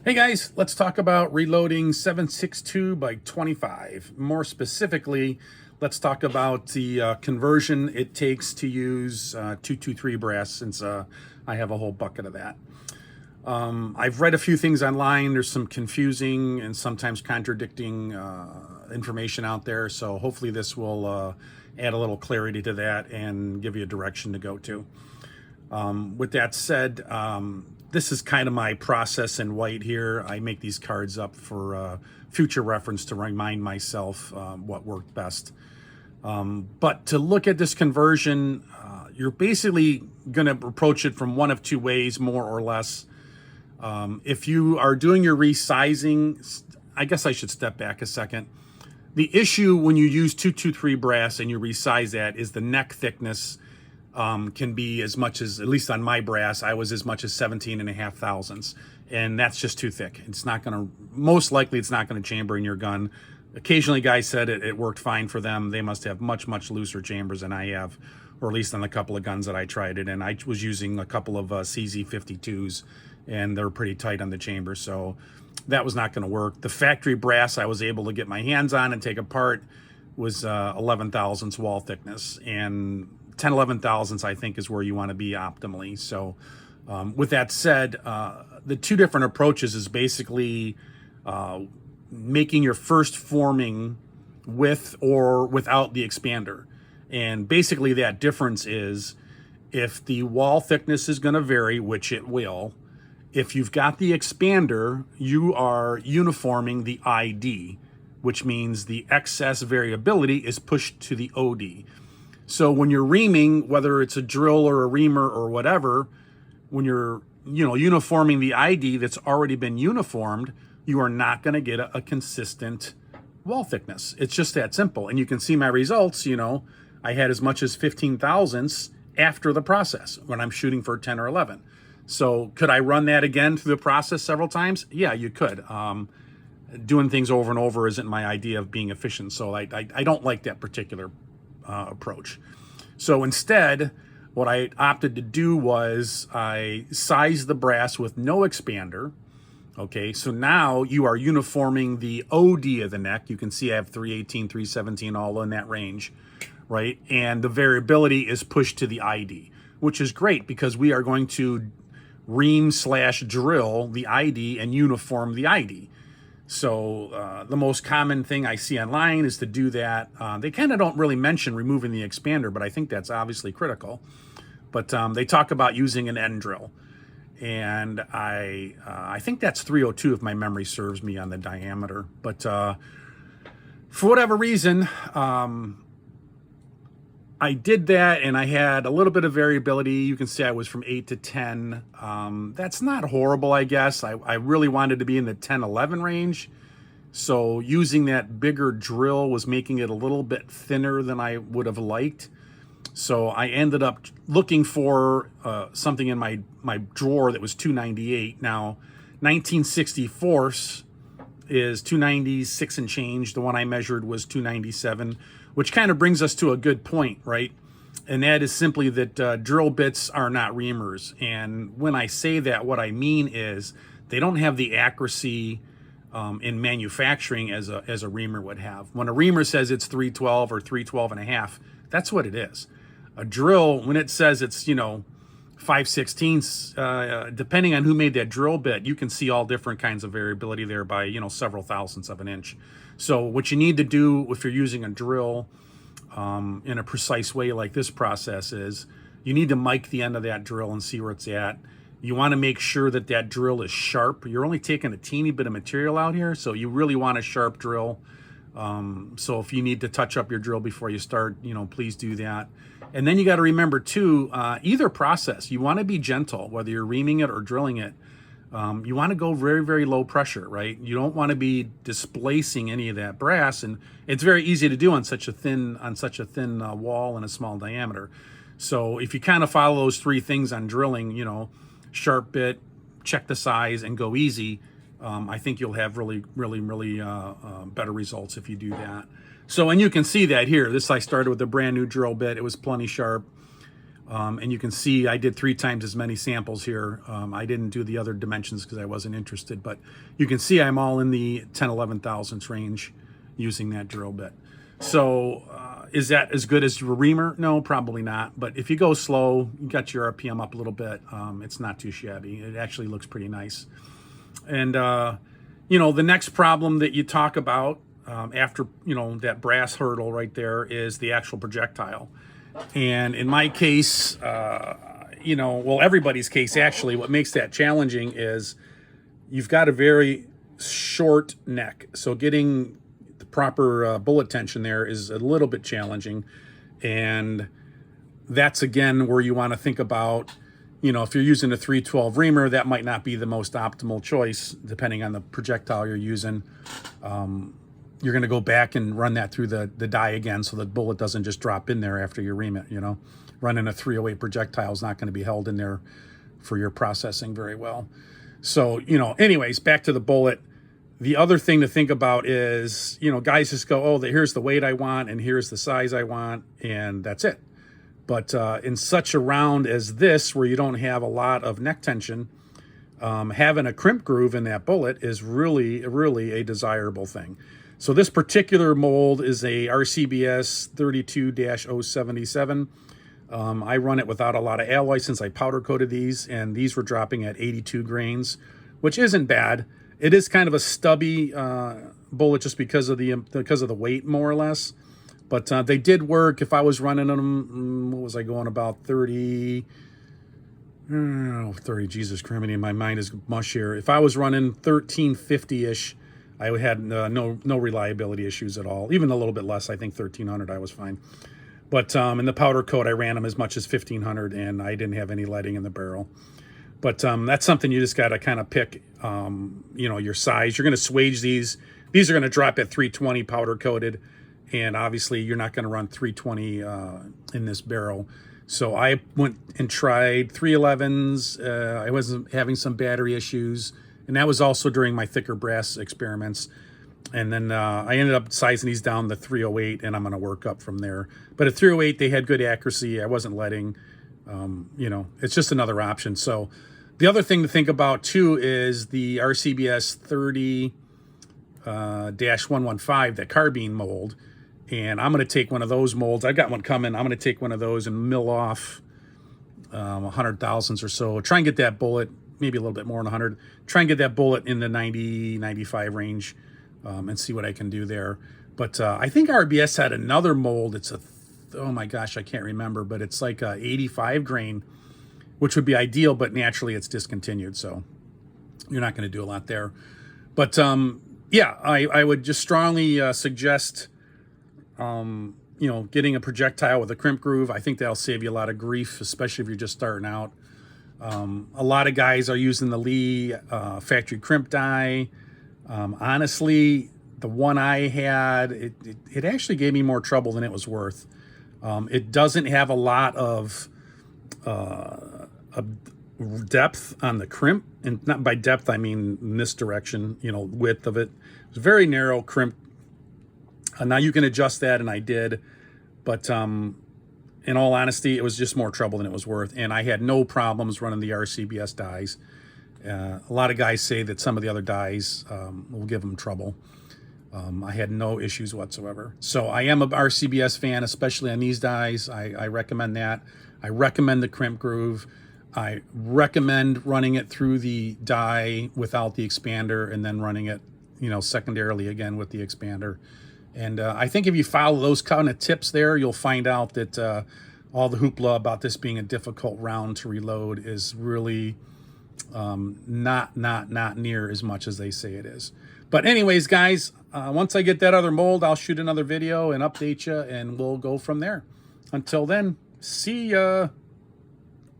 Hey guys, let's talk about reloading 7.62 by 25. More specifically, let's talk about the conversion it takes to use 223 brass, since I have a whole bucket of that. I've read a few things online. There's some confusing and sometimes contradicting information out there, so hopefully this will add a little clarity to that and give you a direction to go to. With that said, this is kind of my process in white here. I make these cards up for future reference to remind myself what worked best. But to look at this conversion, you're basically going to approach it from one of two ways, more or less. If you are doing your resizing, I guess I should step back a second. The issue when you use 223 brass and you resize that is the neck thickness can be as much as, at least on my brass, I was as much as 17.5 thousandths. And that's just too thick. It's not going to, most likely it's not going to chamber in your gun. Occasionally guys said it worked fine for them. They must have much, much looser chambers than I have, or at least on a couple of guns that I tried it in. I was using a couple of CZ52s and they're pretty tight on the chamber. So that was not going to work. The factory brass I was able to get my hands on and take apart was 11 thousandths wall thickness, and 10-11 thousandths I think is where you want to be optimally. So with that said, the two different approaches is basically making your first forming with or without the expander. And basically that difference is, if the wall thickness is going to vary, which it will, if you've got the expander, you are uniforming the ID, which means the excess variability is pushed to the OD. So when you're reaming, whether it's a drill or a reamer or whatever, when you're uniforming the ID that's already been uniformed, you are not going to get a consistent wall thickness. It's just that simple. And you can see my results. I had as much as 15 thousandths after the process when I'm shooting for 10 or 11. So could I run that again through the process several times? Yeah, you could. Doing things over and over isn't my idea of being efficient. So I don't like that particular approach. So instead, what I opted to do was I sized the brass with no expander. Okay, so now you are uniforming the OD of the neck. You can see I have 318, 317, all in that range, right? And the variability is pushed to the ID, which is great because we are going to ream/drill the ID and uniform the ID. So the most common thing I see online is to do that. They kind of don't really mention removing the expander, but I think that's obviously critical. But they talk about using an end drill. And I think that's 302 if my memory serves me on the diameter. But for whatever reason, I did that and I had a little bit of variability. You can see I was from 8 to 10. That's not horrible, I guess. I really wanted to be in the 10-11 range. So using that bigger drill was making it a little bit thinner than I would have liked. So I ended up looking for something in my drawer that was 298. Now, 1964 is 296 and change. The one I measured was 297, which kind of brings us to a good point, right? And that is simply that drill bits are not reamers. And when I say that, what I mean is they don't have the accuracy in manufacturing as a reamer would have. When a reamer says it's 312 or 312.5, that's what it is. A drill, when it says it's 5/16, depending on who made that drill bit, you can see all different kinds of variability there by several thousandths of an inch. So what you need to do if you're using a drill in a precise way like this process is you need to mic the end of that drill and see where it's at. You want to make sure that that drill is sharp. You're only taking a teeny bit of material out here, so you really want a sharp drill. So if you need to touch up your drill before you start, please do that. And then you got to remember too, either process, you want to be gentle, whether you're reaming it or drilling it. You want to go very, very low pressure, right? You don't want to be displacing any of that brass, and it's very easy to do on such a thin wall and a small diameter. So if you kind of follow those three things on drilling, sharp bit, check the size, and go easy, I think you'll have really better results if you do that. So, and you can see that here. This I started with a brand new drill bit. It was plenty sharp. And you can see I did 3 times as many samples here. I didn't do the other dimensions because I wasn't interested, but you can see I'm all in the 10, 11 thousandths range using that drill bit. So is that as good as your reamer? No, probably not. But if you go slow, you got your RPM up a little bit, it's not too shabby. It actually looks pretty nice. And, you know, the next problem that you talk about after, you know, that brass hurdle right there is the actual projectile. And in my case, you know, well, everybody's case, actually, what makes that challenging is you've got a very short neck. So getting the proper bullet tension there is a little bit challenging. And that's, again, where you want to think about, you know, if you're using a 312 reamer, that might not be the most optimal choice, depending on the projectile you're using. You're going to go back and run that through the die again so the bullet doesn't just drop in there after you ream it, you know. Running a 308 projectile is not going to be held in there for your processing very well. So, you know, anyways, back to the bullet. The other thing to think about is, you know, guys just go, oh, here's the weight I want and here's the size I want, and that's it. But in such a round as this, where you don't have a lot of neck tension, having a crimp groove in that bullet is really, really a desirable thing. So this particular mold is a RCBS 32-077. I run it without a lot of alloy since I powder coated these, and these were dropping at 82 grains, which isn't bad. It is kind of a stubby bullet just because of the weight, more or less. But they did work. If I was running them, what was I going, about 30? Oh, 30, Jesus criminy, my mind is mush here. If I was running 1350-ish, I had no reliability issues at all. Even a little bit less, I think 1300, I was fine. But in the powder coat, I ran them as much as 1500, and I didn't have any leading in the barrel. But that's something you just got to kind of pick, you know, your size. You're going to swage these. These are going to drop at 320 powder coated, and obviously you're not going to run 320 in this barrel. So I went and tried 311s. I was having some battery issues, and that was also during my thicker brass experiments. And then I ended up sizing these down to 308, and I'm going to work up from there. But at 308, they had good accuracy. I wasn't letting, you know, it's just another option. So the other thing to think about, too, is the RCBS 30-115, that carbine mold. And I'm going to take one of those molds. I've got one coming. I'm going to take one of those and mill off 100 thousandths or so. Try and get that bullet, maybe a little bit more than 100. Try and get that bullet in the 90, 95 range and see what I can do there. But I think RBS had another mold. It's oh my gosh, I can't remember, but it's like a 85 grain, which would be ideal, but naturally it's discontinued. So you're not going to do a lot there. But yeah, I would just strongly suggest you know, getting a projectile with a crimp groove. I think that'll save you a lot of grief, especially if you're just starting out. A lot of guys are using the Lee factory crimp die. Honestly, the one I had, it actually gave me more trouble than it was worth. It doesn't have a lot of depth on the crimp, and not by depth I mean in this direction, you know, width of it. It's very narrow crimp. Now you can adjust that, and I did, but in all honesty, it was just more trouble than it was worth, and I had no problems running the RCBS dies. A lot of guys say that some of the other dies will give them trouble. I had no issues whatsoever. So I am a RCBS fan, especially on these dies. I recommend that. I recommend the crimp groove. I recommend running it through the die without the expander, and then running it, you know, secondarily again with the expander. And I think if you follow those kind of tips there, you'll find out that all the hoopla about this being a difficult round to reload is really not near as much as they say it is. But anyways, guys, once I get that other mold, I'll shoot another video and update you, and we'll go from there. Until then, see ya.